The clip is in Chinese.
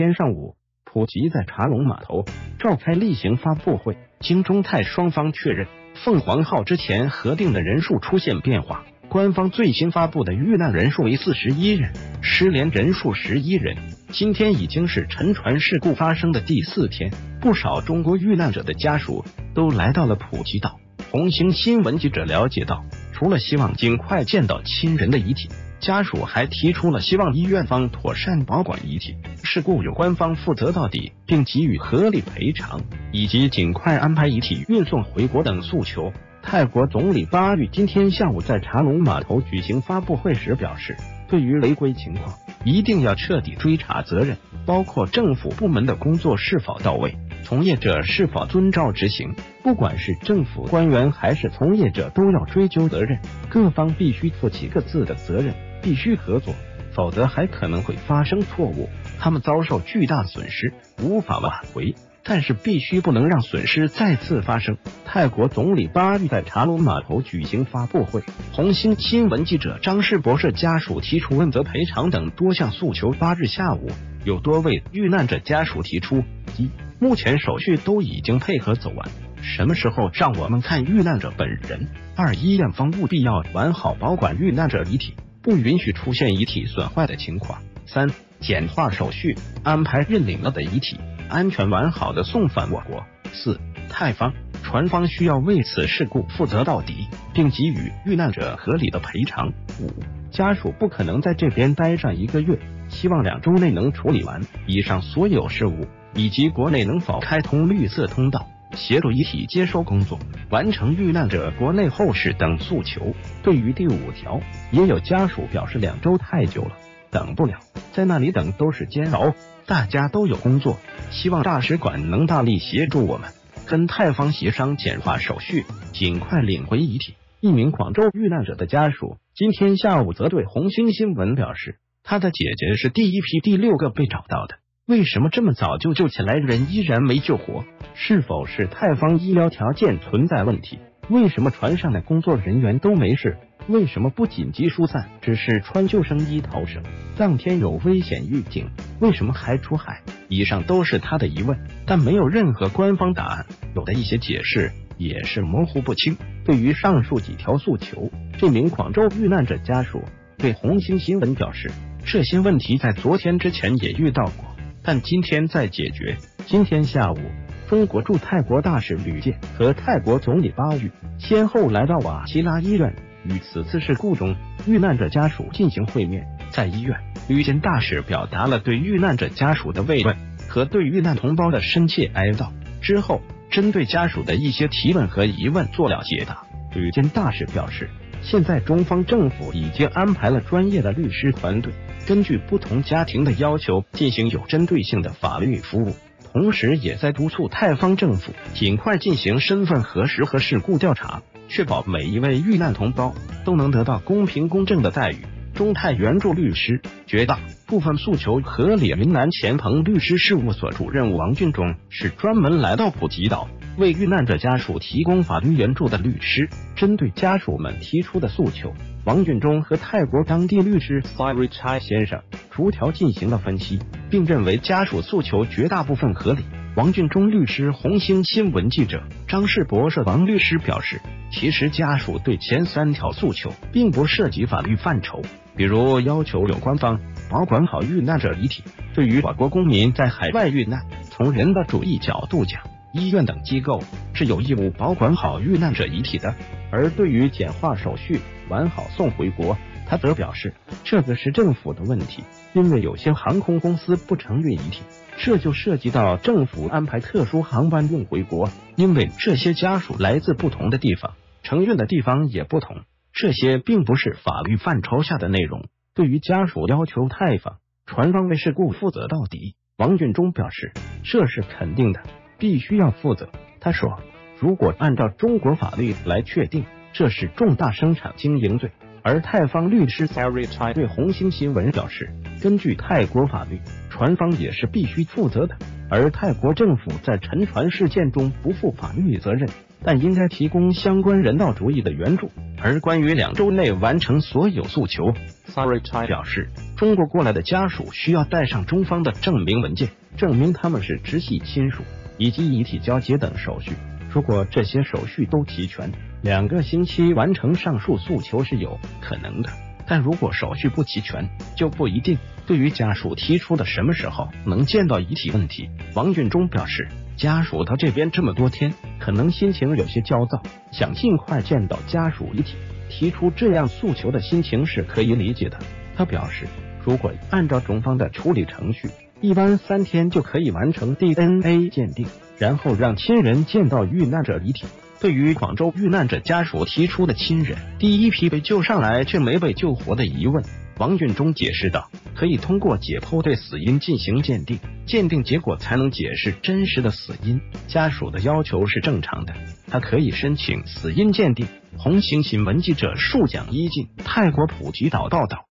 天上午，普吉在茶龙码头召开例行发布会，经中泰双方确认，凤凰号之前核定的人数出现变化，官方最新发布的遇难人数为41人，失联人数11人。今天已经是沉船事故发生的第4天，不少中国遇难者的家属都来到了普吉岛。红星新闻记者了解到，除了希望尽快见到亲人的遗体，家属还提出了希望医院方妥善保管遗体，事故有关方负责到底，并给予合理赔偿，以及尽快安排遗体运送回国等诉求。泰国总理巴育今天下午在茶龙码头举行发布会时表示，对于违规情况，一定要彻底追查责任，包括政府部门的工作是否到位，从业者是否遵照执行，不管是政府官员还是从业者都要追究责任，各方必须负起各自的责任，必须合作，否则还可能会发生错误，他们遭受巨大损失，无法挽回，但是必须不能让损失再次发生。泰国总理巴育在茶龙码头举行发布会，红星新闻记者张世博士家属提出问责赔偿等多项诉求。8日下午，有多位遇难者家属提出：一、目前手续都已经配合走完，什么时候让我们看遇难者本人？2、医院方务必要完好保管遇难者遗体，不允许出现遗体损坏的情况。3、简化手续，安排认领了的遗体安全完好的送返我国。4、泰方、船方需要为此事故负责到底，并给予遇难者合理的赔偿。5、家属不可能在这边待上1个月，希望2周内能处理完以上所有事务，以及国内能否开通绿色通道，协助遗体接收工作，完成遇难者国内后事等诉求。对于第5条，也有家属表示2周太久了，等不了，在那里等都是煎熬，大家都有工作，希望大使馆能大力协助我们，跟泰方协商简化手续，尽快领回遗体。一名广州遇难者的家属今天下午则对红星新闻表示，他的姐姐是第一批第6个被找到的，为什么这么早就救起来人依然没救活？是否是泰方医疗条件存在问题？为什么船上的工作人员都没事？为什么不紧急疏散，只是穿救生衣逃生？当天有危险预警，为什么还出海？以上都是他的疑问，但没有任何官方答案，有的一些解释也是模糊不清。对于上述几条诉求，这名广州遇难者家属对红星新闻表示，这些问题在昨天之前也遇到过，但今天再解决。今天下午，中国驻泰国大使吕健和泰国总理巴育先后来到瓦希拉医院，与此次事故中遇难者家属进行会面。在医院，吕健大使表达了对遇难者家属的慰问和对遇难同胞的深切哀悼，之后针对家属的一些提问和疑问做了解答。吕健大使表示，现在中方政府已经安排了专业的律师团队，根据不同家庭的要求进行有针对性的法律服务，同时也在督促泰方政府尽快进行身份核实和事故调查，确保每一位遇难同胞都能得到公平公正的待遇。中泰援助律师绝大部分诉求合理。云南钱鹏律师事务所主任王俊忠是专门来到普吉岛为遇难者家属提供法律援助的律师，针对家属们提出的诉求，王俊忠和泰国当地律师 Sirichai 先生逐条进行了分析，并认为家属诉求绝大部分合理。王俊忠律师红星新闻记者张世博士王律师表示，其实家属对前3条诉求并不涉及法律范畴，比如要求有关方保管好遇难者遗体。对于我国公民在海外遇难，从人道主义角度讲，医院等机构是有义务保管好遇难者遗体的。而对于简化手续完好送回国，他则表示，这个是政府的问题，因为有些航空公司不承运遗体，这就涉及到政府安排特殊航班运回国，因为这些家属来自不同的地方，承运的地方也不同，这些并不是法律范畴下的内容。对于家属要求泰方、船方为事故负责到底，王俊忠表示，这是肯定的，必须要负责。他说，如果按照中国法律来确定，这是重大生产经营罪。而泰方律师 Sirichai 对红星新闻表示，根据泰国法律，船方也是必须负责的，而泰国政府在沉船事件中不负法律责任，但应该提供相关人道主义的援助。而关于2周内完成所有诉求， Sirichai 表示，中国过来的家属需要带上中方的证明文件，证明他们是直系亲属，以及遗体交接等手续。如果这些手续都齐全，2个星期完成上述诉求是有可能的。但如果手续不齐全，就不一定。对于家属提出的什么时候能见到遗体问题，王俊忠表示，家属到这边这么多天，可能心情有些焦躁，想尽快见到家属遗体，提出这样诉求的心情是可以理解的。他表示，如果按照中方的处理程序，一般3天就可以完成 DNA 鉴定，然后让亲人见到遇难者遗体。对于广州遇难者家属提出的亲人第一批被救上来却没被救活的疑问，王俊忠解释道，可以通过解剖对死因进行鉴定，鉴定结果才能解释真实的死因，家属的要求是正常的，他可以申请死因鉴定。红星新闻记者树蒋一进泰国普吉岛报道。